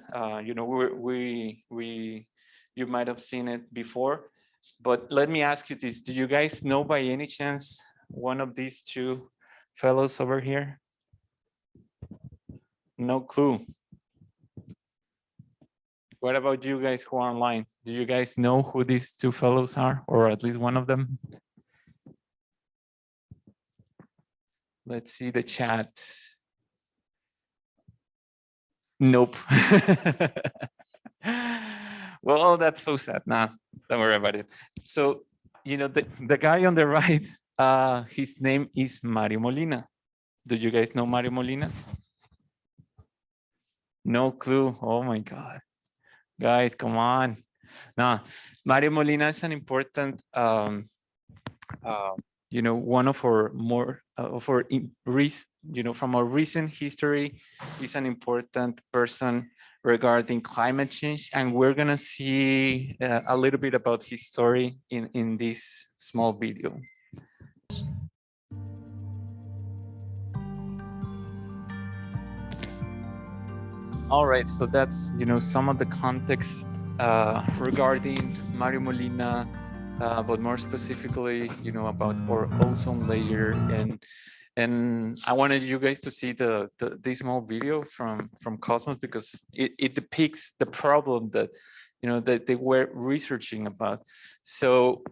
you might have seen it before, but let me ask you this. Do you guys know by any chance one of these two fellows over here? No clue. What about you guys who are online? Do you guys know who these two fellows are, or at least one of them? Let's see the chat. Nope. Well, that's so sad. Nah, don't worry about it. So, the guy on the right, his name is Mario Molina. Do you guys know Mario Molina? No clue. Oh my God. Guys, come on. Now, Mario Molina is an important, one of our more, from our recent history, is an important person regarding climate change. And we're going to see a little bit about his story in this small video. All right, so that's some of the context regarding Mario Molina, but more specifically, about our ozone layer, and I wanted you guys to see this small video from Cosmos, because it depicts the problem that that they were researching about. So,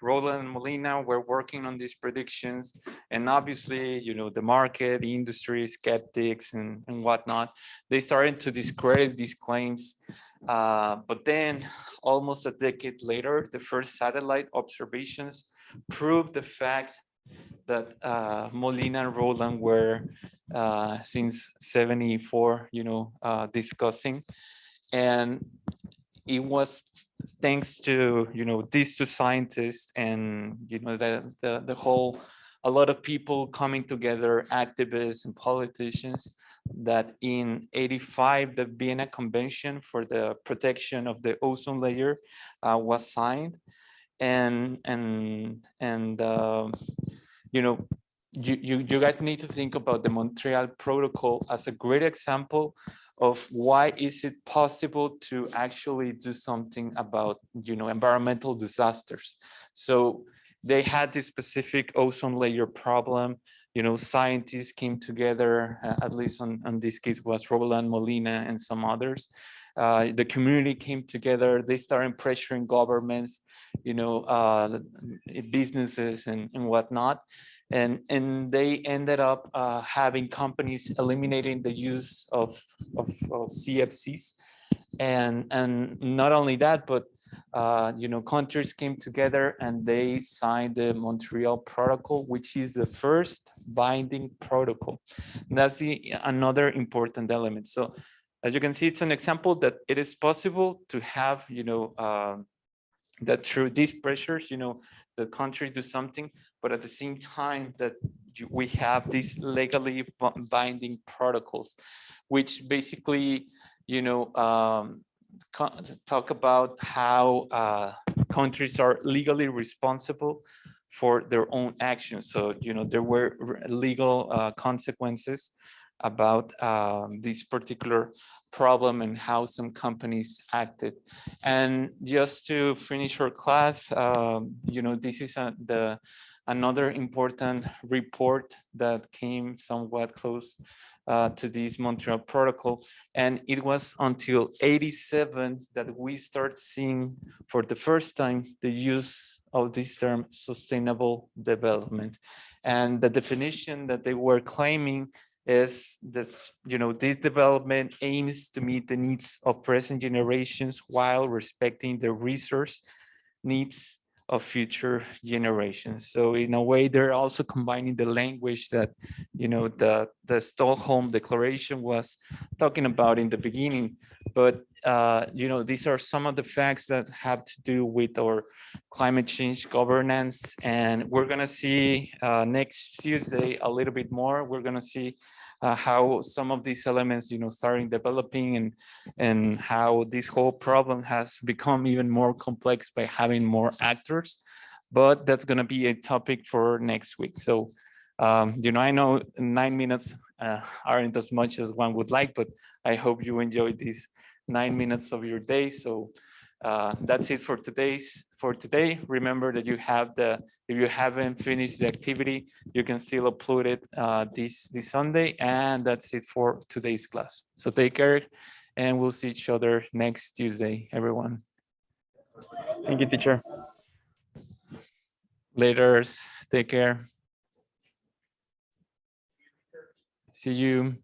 Roland and Molina were working on these predictions, and obviously, the market, the industry, skeptics and whatnot, they started to discredit these claims. But then almost a decade later, the first satellite observations proved the fact that Molina and Roland were since 74, discussing. And it was thanks to these two scientists and the whole, a lot of people coming together, activists and politicians, that in '85 the Vienna Convention for the protection of the ozone layer was signed, and you guys need to think about the Montreal Protocol as a great example of why is it possible to actually do something about environmental disasters. So they had this specific ozone layer problem. Scientists came together, at least on this case was Roland Molina and some others. The community came together. They started pressuring governments, businesses and whatnot. And they ended up having companies eliminating the use of CFCs, and not only that, but countries came together and they signed the Montreal Protocol, which is the first binding protocol. And that's another important element. So as you can see, it's an example that it is possible to have that through these pressures, the countries do something, but at the same time that we have these legally binding protocols, which basically, talk about how countries are legally responsible for their own actions. So, there were legal consequences about this particular problem and how some companies acted. And just to finish our class, this is another important report that came somewhat close to this Montreal Protocol. And it was until '87 that we start seeing for the first time the use of this term sustainable development. And the definition that they were claiming is that this development aims to meet the needs of present generations while respecting the resource needs of future generations. So in a way, they're also combining the language that the Stockholm Declaration was talking about in the beginning. But these are some of the facts that have to do with our climate change governance. And we're going to see next Tuesday a little bit more. We're going to see how some of these elements, starting developing, and how this whole problem has become even more complex by having more actors. But that's going to be a topic for next week. So I know 9 minutes aren't as much as one would like, but I hope you enjoyed these 9 minutes of your day. So that's it for today. Remember that if you haven't finished the activity, you can still upload it this Sunday, and that's it for today's class. So take care, and we'll see each other next Tuesday, everyone. Thank you, teacher. Later, take care. See you.